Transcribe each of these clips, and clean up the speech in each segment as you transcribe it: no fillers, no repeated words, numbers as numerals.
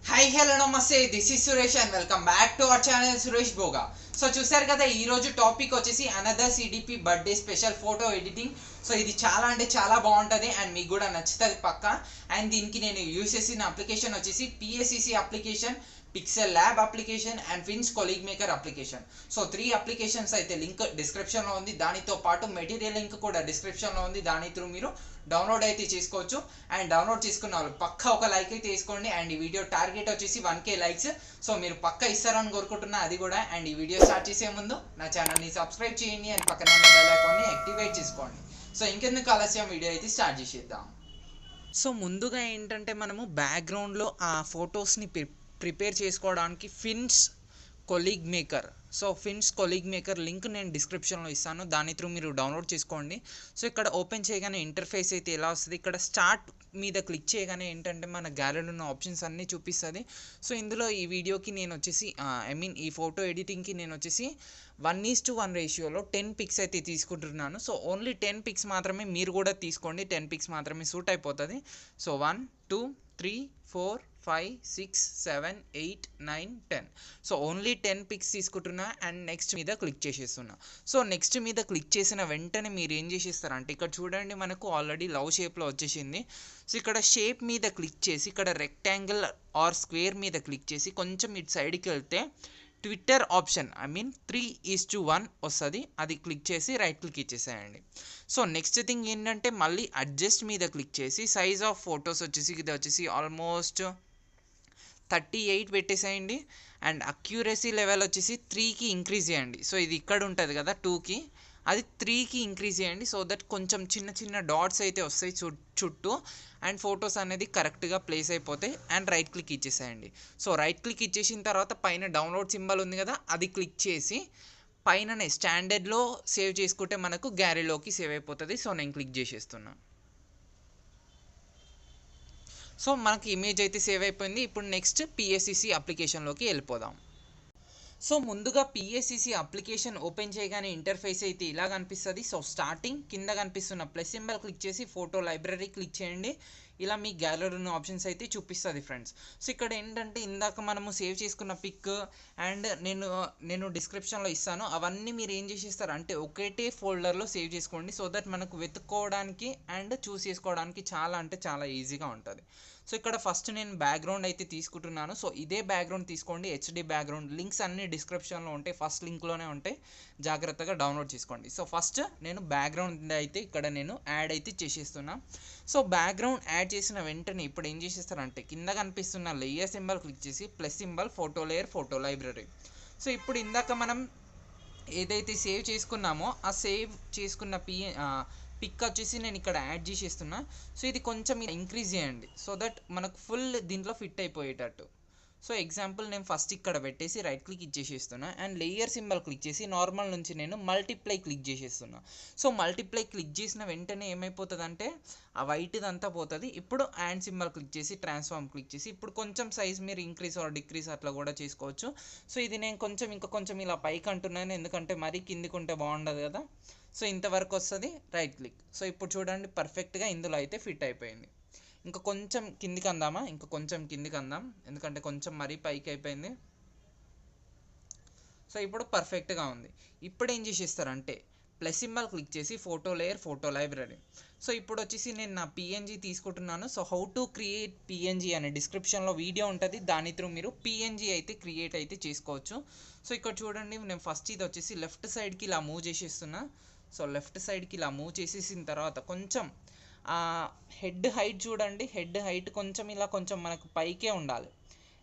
Hi, hello, namaste. This is Suresh and welcome back to our channel Suresh Boga. So చూసారు కదా ఈ రోజు topic వచ్చేసి another CDP birthday special photo editing. So ఇది చాలా అంటే చాలా బాగుంటుంది అండ్ మీకు కూడా నచ్చుతుంది పక్కా. అండ్ దీనికి నేను యూస్ చేసిన అప్లికేషన్ వచ్చేసి PSCC application, Pixellab application and phinsh colleague maker application. So 3 applications అయితే లింక్ డిస్క్రిప్షన్లో ఉంది. దానితో పాటు మెటీరియల్ లింక్ కూడా డిస్క్రిప్షన్లో ఉంది. దాని త్రూ మీరు డౌన్లోడ్ అయితే చేసుకోవచ్చు. అండ్ డౌన్లోడ్ చేసుకున్న వాళ్ళు పక్కా ఒక లైక్ అయితే తీసుకోండి. అండ్ ఈ వీడియో టార్గెట్ వచ్చేసి 1K లైక్స్. సో మీరు పక్కా ఇస్తారని కోరుకుంటున్నా అది కూడా. అండ్ ఈ వీడియో స్టార్ట్ చేసే ముందు నా ఛానల్ని సబ్స్క్రైబ్ చేయండి అండ్ పక్కన ఉన్న బెల్ ఐకాన్ని యాక్టివేట్ చేసుకోండి. సో ఇంకెందుకు ఆలస్యం, వీడియో అయితే స్టార్ట్ చేసేద్దాం. సో ముందుగా ఏంటంటే మనము బ్యాక్గ్రౌండ్లో ఆ ఫొటోస్ని ప్రిపేర్ చేసుకోవడానికి phinsh colleague maker. So phinsh colleague maker link నేను డిస్క్రిప్షన్లో ఇస్తాను. దాని త్రూ మీరు డౌన్లోడ్ చేసుకోండి. సో ఇక్కడ ఓపెన్ చేయగానే ఇంటర్ఫేస్ అయితే ఎలా వస్తుంది, ఇక్కడ స్టార్ట్ మీద క్లిక్ చేయగానే ఏంటంటే మన గ్యాలరీలో ఉన్న ఆప్షన్స్ అన్నీ చూపిస్తుంది. సో ఇందులో ఈ వీడియోకి నేను వచ్చేసి ఈ ఫోటో ఎడిటింగ్కి నేను వచ్చేసి 1:1 రేషియోలో 10 పిక్స్ అయితే తీసుకుంటున్నాను. సో ఓన్లీ 10 పిక్స్ మాత్రమే మీరు కూడా తీసుకోండి, 10 పిక్స్ మాత్రమే సూట్ అయిపోతుంది. సో 1 2 3 4 5 6 7 8 9 10. సో ఓన్లీ 10 పిక్స్ తీసుకుంటున్నా అండ్ నెక్స్ట్ మీద క్లిక్ చేసేస్తున్నా. సో నెక్స్ట్ మీద క్లిక్ చేసిన వెంటనే మీరు ఏం చేసేస్తారంటే ఇక్కడ చూడండి మనకు ఆల్రెడీ లవ్ షేప్లో వచ్చేసింది. సో ఇక్కడ షేప్ మీద క్లిక్ చేసి ఇక్కడ రెక్టాంగిల్ ఆర్ స్క్వేర్ మీద క్లిక్ చేసి కొంచెం ఇటు సైడ్కి వెళ్తే ట్విట్టర్ ఆప్షన్ 3:1 వస్తుంది, అది క్లిక్ చేసి రైట్ క్లిక్ ఇచ్చేసేయండి. సో నెక్స్ట్ థింగ్ ఏంటంటే మళ్ళీ అడ్జస్ట్ మీద క్లిక్ చేసి సైజ్ ఆఫ్ ఫొటోస్ వచ్చేసి ఇది వచ్చేసి ఆల్మోస్ట్ 38 పెట్టేసేయండి. అండ్ అక్యూరసీ లెవెల్ వచ్చేసి 3కి ఇంక్రీజ్ చేయండి. సో ఇది ఇక్కడ ఉంటుంది కదా 2కి, అది 3కి ఇంక్రీజ్ చేయండి. సో దట్ కొంచెం చిన్న చిన్న డాట్స్ అయితే వస్తాయి చుట్టూ అండ్ ఫొటోస్ అనేది కరెక్ట్గా ప్లేస్ అయిపోతాయి. అండ్ రైట్ క్లిక్ ఇచ్చేసేయండి. సో రైట్ క్లిక్ ఇచ్చేసిన తర్వాత పైన డౌన్లోడ్ సింబల్ ఉంది కదా, అది క్లిక్ చేసి పైననే స్టాండర్డ్లో సేవ్ చేసుకుంటే మనకు గ్యాలరీలోకి సేవ్ అయిపోతుంది. సో నేను క్లిక్ చేసేస్తున్నా. సో మనకి ఇమేజ్ అయితే సేవ్ అయిపోయింది. ఇప్పుడు నెక్స్ట్ PSCC అప్లికేషన్లోకి వెళ్ళిపోదాం. సో ముందుగా PSCC అప్లికేషన్ ఓపెన్ చేయగానే ఇంటర్ఫేస్ అయితే ఇలా కనిపిస్తుంది. సో స్టార్టింగ్ కింద కనిపిస్తున్న ప్లస్ సింబల్ క్లిక్ చేసి ఫోటో లైబ్రరీ క్లిక్ చేయండి. ఇలా మీ గ్యాలరీ ఉన్న ఆప్షన్స్ అయితే చూపిస్తుంది ఫ్రెండ్స్. సో ఇక్కడ ఏంటంటే ఇందాక మనము సేవ్ చేసుకున్న పిక్ అండ్ నేను డిస్క్రిప్షన్లో ఇస్తాను, అవన్నీ మీరు ఏం చేసేస్తారు అంటే ఒకటే ఫోల్డర్లో సేవ్ చేసుకోండి. సో దట్ మనకు వెతుక్కోవడానికి అండ్ చూస్ చేసుకోవడానికి చాలా అంటే చాలా ఈజీగా ఉంటుంది. సో ఇక్కడ ఫస్ట్ నేను బ్యాక్గ్రౌండ్ అయితే తీసుకుంటున్నాను. సో ఇదే బ్యాక్గ్రౌండ్ తీసుకోండి, HD బ్యాక్గ్రౌండ్. లింక్స్ అన్ని డిస్క్రిప్షన్లో ఉంటాయి, ఫస్ట్ లింక్లోనే ఉంటాయి, జాగ్రత్తగా డౌన్లోడ్ చేసుకోండి. సో ఫస్ట్ నేను బ్యాక్గ్రౌండ్ అయితే ఇక్కడ నేను యాడ్ అయితే చేసేస్తున్నా. సో బ్యాక్గ్రౌండ్ యాడ్ చేసిన వెంటనే ఇప్పుడు ఏం చేసేస్తారంటే కింద కనిపిస్తున్న లేయర్ సింబల్ క్లిక్ చేసి plus symbol photo layer photo library. So ఇప్పుడు ఇందాక మనం ఏదైతే సేవ్ చేసుకున్నామో ఆ సేవ్ చేసుకున్న పిక్ వచ్చేసి నేను ఇక్కడ యాడ్ చేసేస్తున్నా. సో ఇది కొంచెం ఇంక్రీజ్ చేయండి సో దట్ మనకు ఫుల్ దీంట్లో ఫిట్ అయిపోయేటట్టు. సో ఎగ్జాంపుల్ నేను ఫస్ట్ ఇక్కడ పెట్టేసి రైట్ క్లిక్ ఇచ్చేసేస్తున్నా అండ్ లేయర్ సింబల్ క్లిక్ చేసి నార్మల్ నుంచి నేను మల్టిప్లై క్లిక్ చేసేస్తున్నా. సో మల్టిప్లై క్లిక్ చేసిన వెంటనే ఏమైపోతుంది ఆ వైట్ది అంతా పోతుంది. ఇప్పుడు యాడ్ సింబల్ క్లిక్ చేసి ట్రాన్స్ఫార్మ్ క్లిక్ చేసి ఇప్పుడు కొంచెం సైజ్ మీరు ఇంక్రీజ్ ఆర్ డిక్రీజ్ అట్లా కూడా చేసుకోవచ్చు. సో ఇది నేను ఇంకా కొంచెం ఇలా పైకి అంటున్నాను, ఎందుకంటే మరీ కిందికి ఉంటే బాగుండదు కదా. సో ఇంతవరకు వస్తుంది, రైట్ క్లిక్. సో ఇప్పుడు చూడండి పర్ఫెక్ట్గా ఇందులో అయితే ఫిట్ అయిపోయింది. ఇంకా కొంచెం కిందికి అందామా, ఇంకా కొంచెం కిందికి అందాం, ఎందుకంటే కొంచెం మరీ పైకి అయిపోయింది. సో ఇప్పుడు పర్ఫెక్ట్గా ఉంది. ఇప్పుడు ఏం చేసేస్తారంటే ప్లస్ సింబల్ క్లిక్ చేసి photo layer photo library. So ఇప్పుడు వచ్చేసి నేను నా PNG తీసుకుంటున్నాను. So how to create PNG అనే డిస్క్రిప్షన్లో వీడియో ఉంటుంది, దాని త్రూ మీరు PNG అయితే క్రియేట్ అయితే చేసుకోవచ్చు. సో ఇక్కడ చూడండి నేను ఫస్ట్ ఇది వచ్చేసి లెఫ్ట్ సైడ్కి ఇలా మూవ్ చేసేస్తున్నా. సో లెఫ్ట్ సైడ్కి ఇలా మూవ్ చేసేసిన తర్వాత కొంచెం హెడ్ హైట్ చూడండి, హెడ్ హైట్ కొంచెం ఇలా కొంచెం మనకు పైకే ఉండాలి,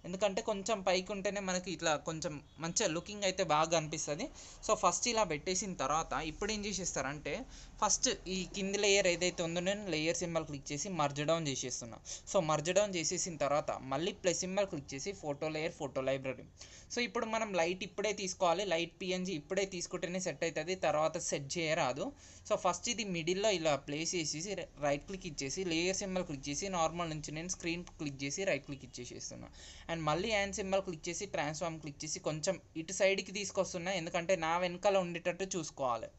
ఎందుకంటే కొంచెం పైకి ఉంటేనే మనకి ఇట్లా కొంచెం మంచిగా లుకింగ్ అయితే బాగా అనిపిస్తుంది. సో ఫస్ట్ ఇలా పెట్టేసిన తర్వాత ఇప్పుడు ఏం చేసేస్తారంటే ఫస్ట్ ఈ కింది లేయర్ ఏదైతే ఉందో నేను లేయర్ సింబల్ క్లిక్ చేసి మర్జ్ డౌన్ చేసేస్తున్నా. సో మర్జ్ డౌన్ చేసేసిన తర్వాత మళ్ళీ ప్లస్ సింబల్ క్లిక్ చేసి photo layer photo library. So ఇప్పుడు మనం లైట్ ఇప్పుడే తీసుకోవాలి, లైట్ PNG ఇప్పుడే తీసుకుంటేనే సెట్ అవుతుంది, తర్వాత సెట్ చేయరాదు. సో ఫస్ట్ ఇది మిడిల్లో ఇలా ప్లేస్ చేసేసి రైట్ క్లిక్ ఇచ్చేసి లేయర్ సింబల్ క్లిక్ చేసి నార్మల్ నుంచి నేను స్క్రీన్ క్లిక్ చేసి రైట్ క్లిక్ ఇచ్చేసేస్తున్నా. అండ్ మళ్ళీ యాన్ సింబల్ క్లిక్ చేసి ట్రాన్స్ఫార్మ్ క్లిక్ చేసి కొంచెం ఇటు సైడ్కి తీసుకొస్తున్నా, ఎందుకంటే నా వెనకాల ఉండేటట్టు చూసుకోవాలి.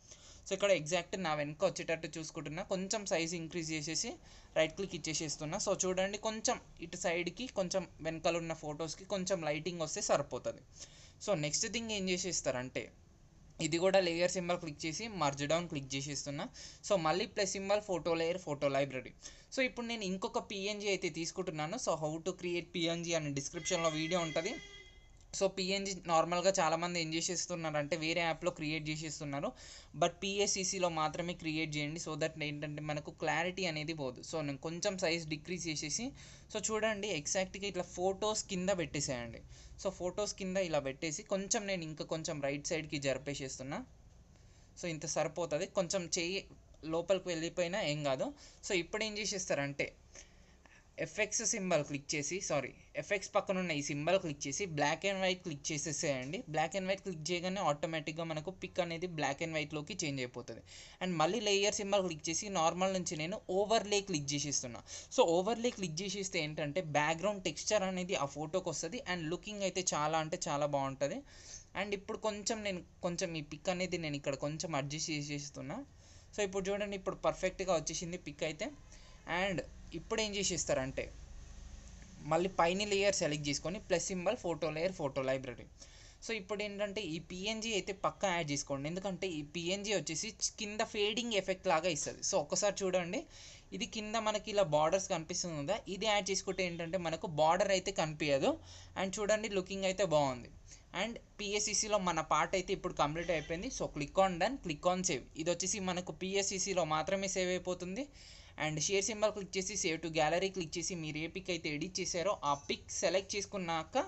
సో ఇక్కడ ఎగ్జాక్ట్ నా వెనక వచ్చేటట్టు చూసుకుంటున్నా, కొంచెం సైజ్ ఇంక్రీజ్ చేసేసి రైట్ క్లిక్ ఇచ్చేసేస్తున్నా. సో చూడండి కొంచెం ఇటు సైడ్కి కొంచెం వెనకాల ఉన్న ఫొటోస్కి కొంచెం లైటింగ్ వస్తే సరిపోతుంది. సో నెక్స్ట్ థింగ్ ఏం చేసేస్తారంటే ఇది కూడా లేయర్ సింబల్ క్లిక్ చేసి మర్జ్ డౌన్ క్లిక్ చేసేస్తున్నా. సో మళ్ళీ plus symbol photo layer photo library. So ఇప్పుడు నేను ఇంకొక పిఎన్జీ అయితే తీసుకుంటున్నాను. So how to create PNG అని డిస్క్రిప్షన్లో వీడియో ఉంటుంది. సో పిఎన్జీ నార్మల్గా చాలామంది ఏం చేసేస్తున్నారు అంటే వేరే యాప్లో క్రియేట్ చేసేస్తున్నారు, బట్ పిఎస్సిసిలో మాత్రమే క్రియేట్ చేయండి. సో దట్ ఏంటంటే మనకు క్లారిటీ అనేది పోదు. సో నేను కొంచెం సైజ్ డిక్రీజ్ చేసేసి, సో చూడండి ఎగ్జాక్ట్గా ఇట్లా ఫొటోస్ కింద పెట్టేసేయండి. సో ఫొటోస్ కింద ఇలా పెట్టేసి కొంచెం నేను ఇంకా కొంచెం రైట్ సైడ్కి జరిపేసేస్తున్నా. సో ఇంత సరిపోతుంది, కొంచెం చెయ్యి లోపలికి వెళ్ళిపోయినా ఏం కాదు. సో ఇప్పుడు ఏం చేసేస్తారంటే ఎఫెక్ట్స్ సింబల్ క్లిక్ చేసి, ఎఫెక్ట్స్ పక్కన ఉన్న ఈ సింబల్ క్లిక్ చేసి బ్లాక్ అండ్ వైట్ క్లిక్ చేసేసేయండి. బ్లాక్ అండ్ వైట్ క్లిక్ చేయగానే ఆటోమేటిక్గా మనకు పిక్ అనేది బ్లాక్ అండ్ వైట్లోకి చేంజ్ అయిపోతుంది. అండ్ మళ్ళీ లేయర్ సింబల్ క్లిక్ చేసి నార్మల్ నుంచి నేను ఓవర్లే క్లిక్ చేసేస్తున్నా. సో ఓవర్లే క్లిక్ చేసేస్తే ఏంటంటే బ్యాక్గ్రౌండ్ టెక్స్చర్ అనేది ఆ ఫోటోకి వస్తుంది అండ్ లుకింగ్ అయితే చాలా అంటే చాలా బాగుంటుంది. అండ్ ఇప్పుడు కొంచెం ఈ పిక్ అనేది నేను ఇక్కడ కొంచెం అడ్జస్ట్ చేసేస్తున్నా. సో ఇప్పుడు చూడండి ఇప్పుడు పర్ఫెక్ట్గా వచ్చేసింది పిక్ అయితే. అండ్ ఇప్పుడు ఏం చేసేస్తారంటే మళ్ళీ పైన లేయర్ సెలెక్ట్ చేసుకొని plus symbol photo layer photo library. So ఇప్పుడు ఏంటంటే ఈ పిఎన్జీ అయితే పక్కా యాడ్ చేసుకోండి, ఎందుకంటే ఈ పిఎన్జీ వచ్చేసి కింద ఫేడింగ్ ఎఫెక్ట్ లాగా ఇస్తుంది. సో ఒక్కసారి చూడండి, ఇది కింద మనకి ఇలా బార్డర్స్ కనిపిస్తుంది కదా, ఇది యాడ్ చేసుకుంటే ఏంటంటే మనకు బార్డర్ అయితే కనిపించదు. అండ్ చూడండి లుకింగ్ అయితే బాగుంది. అండ్ పిఎస్సిసిలో మన పార్ట్ అయితే ఇప్పుడు కంప్లీట్ అయిపోయింది. So click on done, click on save. ఇది వచ్చేసి మనకు పిఎస్సిసిలో మాత్రమే సేవ్ అయిపోతుంది. అండ్ షేర్ సింబల్ క్లిక్ చేసి సేవ్ టు గ్యాలరీ క్లిక్ చేసి మీరు ఏ పిక్ అయితే ఎడిట్ చేశారో ఆ పిక్ సెలెక్ట్ చేసుకున్నాక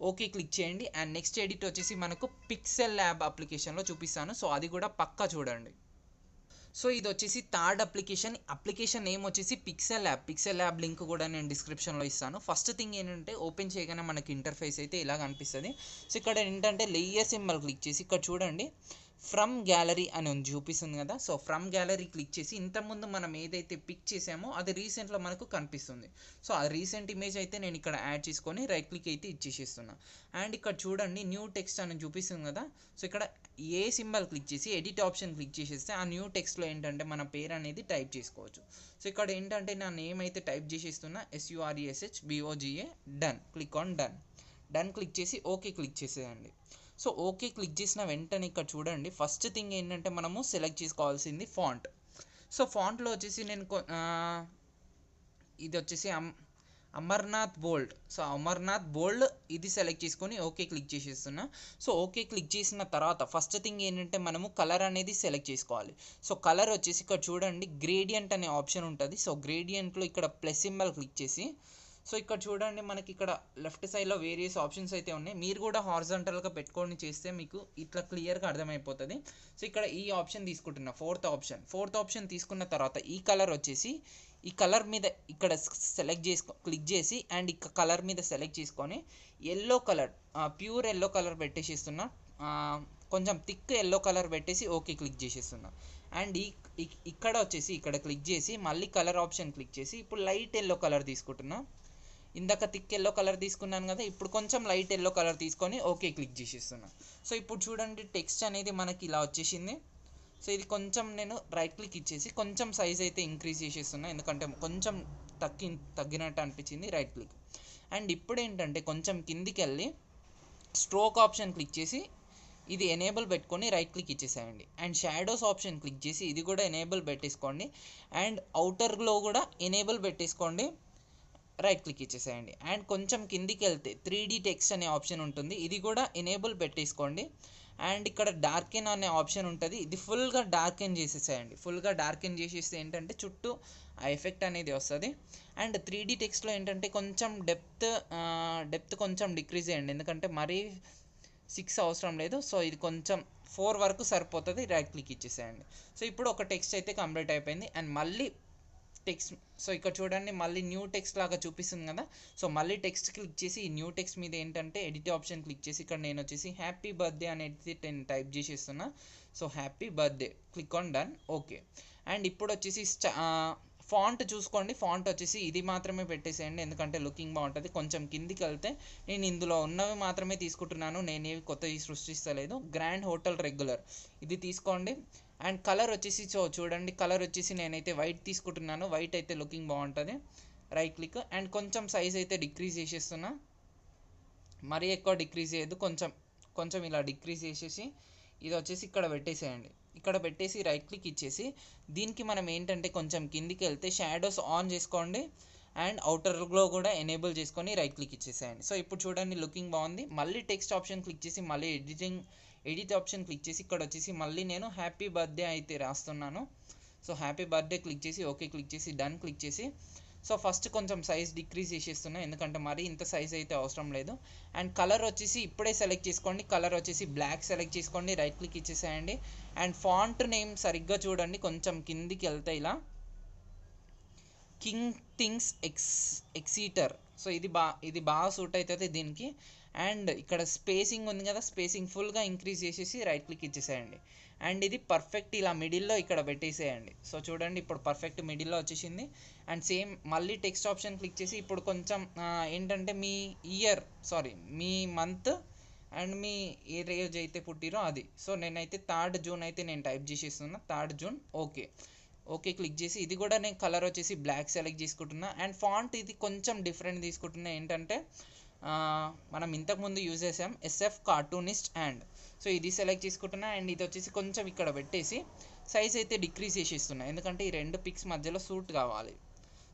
ఓకే క్లిక్ చేయండి. అండ్ నెక్స్ట్ ఎడిట్ వచ్చేసి మనకు పిక్సెల్ ల్యాబ్ అప్లికేషన్లో చూపిస్తాను. సో అది కూడా పక్కా చూడండి. సో ఇది వచ్చేసి థర్డ్ అప్లికేషన్ నేమ్ వచ్చేసి పిక్సెల్ ల్యాబ్ లింక్ కూడా నేను డిస్క్రిప్షన్లో ఇస్తాను. ఫస్ట్ థింగ్ ఏంటంటే ఓపెన్ చేయగానే మనకి ఇంటర్ఫేస్ అయితే ఇలా కనిపిస్తుంది. సో ఇక్కడ ఏంటంటే లేయర్ సింబల్ క్లిక్ చేసి ఇక్కడ చూడండి ఫ్రమ్ గ్యాలరీ అని చూపిస్తుంది కదా. సో ఫ్రమ్ గ్యాలరీ క్లిక్ చేసి ఇంతకుముందు మనం ఏదైతే పిక్ చేసామో అది రీసెంట్లో మనకు కనిపిస్తుంది. సో ఆ రీసెంట్ ఇమేజ్ అయితే నేను ఇక్కడ యాడ్ చేసుకొని రైట్ క్లిక్ అయితే ఇచ్చేసేస్తున్నా. అండ్ ఇక్కడ చూడండి న్యూ టెక్స్ట్ అని చూపిస్తుంది కదా. సో ఇక్కడ ఏ సింబల్ క్లిక్ చేసి ఎడిట్ ఆప్షన్ క్లిక్ చేసేస్తే ఆ న్యూ టెక్స్ట్లో ఏంటంటే మన పేరు అనేది టైప్ చేసుకోవచ్చు. సో ఇక్కడ ఏంటంటే నా నేమ్ అయితే టైప్ చేసేస్తున్నా, SURESHBOGA. Done, click on done click చేసి ఓకే క్లిక్ చేసేయండి. సో ఓకే క్లిక్ చేసిన వెంటనే ఇక్కడ చూడండి ఫస్ట్ థింగ్ ఏంటంటే మనము సెలెక్ట్ చేసుకోవాల్సింది ఫాంట్. సో ఫాంట్లో వచ్చేసి నేను ఇది వచ్చేసి Amarnath bold. So Amarnath bold ఇది సెలెక్ట్ చేసుకొని ఓకే క్లిక్ చేసేస్తున్నా. సో ఓకే క్లిక్ చేసిన తర్వాత ఫస్ట్ థింగ్ ఏంటంటే మనము కలర్ అనేది సెలెక్ట్ చేసుకోవాలి. సో కలర్ వచ్చేసి ఇక్కడ చూడండి గ్రేడియంట్ అనే ఆప్షన్ ఉంటుంది. సో గ్రేడియంట్లో ఇక్కడ ప్లస్ సింబల్ క్లిక్ చేసి, సో ఇక్కడ చూడండి మనకి ఇక్కడ లెఫ్ట్ సైడ్లో వేరియస్ ఆప్షన్స్ అయితే ఉన్నాయి. మీరు కూడా హారిజాంటల్గా పెట్టుకొని చేస్తే మీకు ఇట్లా క్లియర్గా అర్థమైపోతుంది. సో ఇక్కడ ఈ ఆప్షన్ తీసుకుంటున్నా, ఫోర్త్ ఆప్షన్ తీసుకున్న తర్వాత ఈ కలర్ వచ్చేసి ఈ కలర్ మీద ఇక్కడ క్లిక్ చేసి అండ్ ఇక్కడ కలర్ మీద సెలెక్ట్ చేసుకొని yellow colour, pure yellow colour పెట్టేసిస్తున్నా. కొంచెం థిక్ ఎల్లో కలర్ పెట్టేసి ఓకే క్లిక్ చేసేస్తున్నా. అండ్ ఇక్కడ వచ్చేసి ఇక్కడ క్లిక్ చేసి మళ్ళీ కలర్ ఆప్షన్ క్లిక్ చేసి ఇప్పుడు లైట్ ఎల్లో కలర్ తీసుకుంటున్నా. ఇందాక థిక్ ఎల్లో కలర్ తీసుకున్నాను కదా, ఇప్పుడు కొంచెం లైట్ ఎల్లో కలర్ తీసుకొని ఓకే క్లిక్ చేసేస్తున్నా. సో ఇప్పుడు చూడండి టెక్స్ట్ అనేది మనకి ఇలా వచ్చేసింది. సో ఇది కొంచెం నేను రైట్ క్లిక్ ఇచ్చేసి కొంచెం సైజ్ అయితే ఇంక్రీజ్ చేసేస్తున్నా, ఎందుకంటే కొంచెం తగ్గినట్టు అనిపించింది. Right click. అండ్ ఇప్పుడు ఏంటంటే కొంచెం కిందికి వెళ్ళి స్ట్రోక్ ఆప్షన్ క్లిక్ చేసి ఇది ఎనేబుల్ పెట్టుకొని రైట్ క్లిక్ ఇచ్చేసేయండి. అండ్ షాడోస్ ఆప్షన్ క్లిక్ చేసి ఇది కూడా ఎనేబుల్ పెట్టేసుకోండి. అండ్ అవుటర్ గ్లో కూడా ఎనేబుల్ పెట్టేసుకోండి, రైట్ క్లిక్ ఇచ్చేసేయండి. అండ్ కొంచెం కిందికి వెళ్తే 3D టెక్స్ట్ అనే ఆప్షన్ ఉంటుంది, ఇది కూడా ఎనేబుల్ పెట్టేసుకోండి. అండ్ ఇక్కడ డార్కెన్ అనే ఆప్షన్ ఉంటుంది, ఇది ఫుల్గా డార్కెన్ చేసేసేయండి. ఫుల్గా డార్కెన్ చేసేస్తే ఏంటంటే చుట్టూ ఆ ఎఫెక్ట్ అనేది వస్తుంది. అండ్ 3D టెక్స్ట్లో ఏంటంటే కొంచెం డెప్త్ కొంచెం డిక్రీజ్ చేయండి, ఎందుకంటే మరీ 6 అవసరం లేదు. సో ఇది కొంచెం 4 వరకు సరిపోతుంది, రైట్ క్లిక్ ఇచ్చేసేయండి. సో ఇప్పుడు ఒక టెక్స్ట్ అయితే కంప్లీట్ అయిపోయింది. అండ్ మళ్ళీ టెక్స్ట్, సో ఇక్కడ చూడండి మళ్ళీ న్యూ టెక్స్ట్ లాగా చూపిస్తుంది కదా. సో మళ్ళీ టెక్స్ట్ క్లిక్ చేసి ఈ న్యూ టెక్స్ట్ మీద ఏంటంటే ఎడిట్ ఆప్షన్ క్లిక్ చేసి ఇక్కడ నేను వచ్చేసి హ్యాపీ బర్త్డే అనేది నేను టైప్ చేసేస్తున్నా. So happy birthday, click on done, okay. And ఇప్పుడు వచ్చేసి ఫాంట్ చూసుకోండి, ఫాంట్ వచ్చేసి ఇది మాత్రమే పెట్టేసేయండి, ఎందుకంటే లుకింగ్ బాగుంటుంది. కొంచెం కిందికి వెళ్తే నేను ఇందులో ఉన్నవి మాత్రమే తీసుకుంటున్నాను, నేనేవి కొత్తవి సృష్టిస్తలేదు. గ్రాండ్ హోటల్ రెగ్యులర్ ఇది తీసుకోండి. అండ్ కలర్ వచ్చేసి చూడండి, కలర్ వచ్చేసి నేనైతే వైట్ తీసుకుంటున్నాను. వైట్ అయితే లుకింగ్ బాగుంటుంది. రైట్ క్లిక్ అండ్ కొంచెం సైజ్ అయితే డిక్రీజ్ చేసేస్తున్నా. మరీ ఎక్కువ డిక్రీజ్ చేయొద్దు, కొంచెం కొంచెం ఇలా డిక్రీజ్ చేసేసి ఇది వచ్చేసి ఇక్కడ పెట్టేసేయండి. ఇక్కడ పెట్టేసి రైట్ క్లిక్ ఇచ్చేసి దీనికి మనం ఏంటంటే కొంచెం కిందికి వెళ్తే షాడోస్ ఆన్ చేసుకోండి అండ్ అవుటర్లో కూడా ఎనేబుల్ చేసుకొని రైట్ క్లిక్ ఇచ్చేసేయండి. సో ఇప్పుడు చూడండి లుకింగ్ బాగుంది. మళ్ళీ టెక్స్ట్ ఆప్షన్ క్లిక్ చేసి మళ్ళీ ఎడిట్ ఆప్షన్ క్లిక్ చేసి ఇక్కడ వచ్చేసి మళ్ళీ నేను హ్యాపీ బర్త్డే అయితే రాస్తున్నాను. సో హ్యాపీ బర్త్డే క్లిక్ చేసి ఓకే క్లిక్ చేసి డన్ క్లిక్ చేసి సో ఫస్ట్ కొంచెం సైజ్ డిక్రీజ్ చేసేస్తున్నా, ఎందుకంటే మరీ ఇంత సైజ్ అయితే అవసరం లేదు. అండ్ కలర్ వచ్చేసి ఇప్పుడే సెలెక్ట్ చేసుకోండి. కలర్ వచ్చేసి బ్లాక్ సెలెక్ట్ చేసుకోండి, రైట్ క్లిక్ ఇచ్చేసేయండి. అండ్ ఫాంట్ నేమ్ సరిగ్గా చూడండి, కొంచెం కిందికి వెళ్తే ఇలా కింగ్ థింగ్స్ ఎక్సీటర్. సో ఇది బాగా సూట్ అవుతుంది దీనికి. అండ్ ఇక్కడ స్పేసింగ్ ఉంది కదా, స్పేసింగ్ ఫుల్గా ఇంక్రీజ్ చేసేసి రైట్ క్లిక్ ఇచ్చేసేయండి. అండ్ ఇది పర్ఫెక్ట్ ఇలా మిడిల్లో ఇక్కడ పెట్టేసేయండి. సో చూడండి ఇప్పుడు పర్ఫెక్ట్ మిడిల్లో వచ్చేసింది. అండ్ సేమ్ మళ్ళీ టెక్స్ట్ ఆప్షన్ క్లిక్ చేసి ఇప్పుడు కొంచెం ఏంటంటే మీ మీ మంత్ అండ్ మీ ఏ రోజు అయితే పుట్టిరో అది. సో నేనైతే 3rd జూన్ అయితే నేను టైప్ చేసేస్తున్నా, 3rd జూన్. ఓకే క్లిక్ చేసి ఇది కూడా నేను కలర్ వచ్చేసి బ్లాక్ సెలెక్ట్ చేసుకుంటున్నా. అండ్ ఫాంట్ ఇది కొంచెం డిఫరెంట్ తీసుకుంటున్నా, ఏంటంటే మనం ఇంతకుముందు యూజ్ చేసాం SF కార్టూనిస్ట్ అండ్. సో ఇది సెలెక్ట్ చేసుకుంటున్నా. అండ్ ఇది వచ్చేసి కొంచెం ఇక్కడ పెట్టేసి సైజ్ అయితే డిక్రీజ్ చేసేస్తున్నా, ఎందుకంటే ఈ 2 పిక్స్ మధ్యలో సూట్ కావాలి.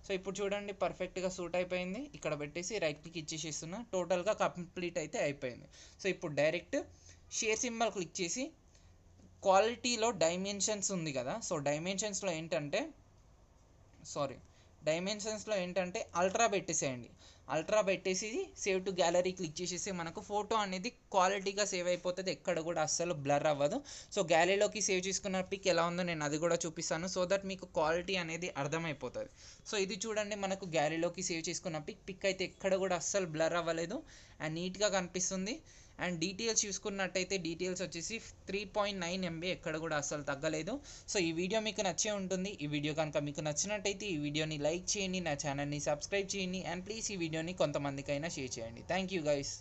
సో ఇప్పుడు చూడండి పర్ఫెక్ట్గా సూట్ అయిపోయింది. ఇక్కడ పెట్టేసి రైట్ క్లిక్ ఇచ్చేసేస్తున్నా. టోటల్గా కంప్లీట్ అయితే అయిపోయింది. సో ఇప్పుడు డైరెక్ట్ షేర్ సింబల్ క్లిక్ చేసి క్వాలిటీలో డైమెన్షన్స్ ఉంది కదా, సో డైమెన్షన్స్లో ఏంటంటే అల్ట్రా పెట్టేసేయండి. అల్ట్రా పెట్టేసి సేవ్ టు గ్యాలరీ క్లిక్ చేసేసి మనకు ఫోటో అనేది క్వాలిటీగా సేవ్ అయిపోతుంది, ఎక్కడ కూడా అస్సలు బ్లర్ అవ్వదు. సో గ్యాలరీలోకి సేవ్ చేసుకున్న పిక్ ఎలా ఉందో నేను అది కూడా చూపిస్తాను, సో దట్ మీకు క్వాలిటీ అనేది అర్థమైపోతుంది. సో ఇది చూడండి మనకు గ్యాలరీలోకి సేవ్ చేసుకున్న పిక్ అయితే ఎక్కడ కూడా అస్సలు బ్లర్ అవ్వలేదు అండ్ నీట్గా కనిపిస్తుంది. అండ్ డీటెయిల్స్ చూసుకున్నట్టయితే డీటెయిల్స్ వచ్చేసి 3.9 MB, ఎక్కడ కూడా అస్సలు తగ్గలేదు. సో ఈ వీడియో మీకు నచ్చే ఉంటుంది. ఈ వీడియో కనుక మీకు నచ్చినట్టయితే ఈ వీడియోని లైక్ చేయండి, నా ఛానల్ని సబ్స్క్రైబ్ చేయండి అండ్ ప్లీజ్ ఈ వీడియోని కొంతమందికైనా షేర్ చేయండి. Thank you guys.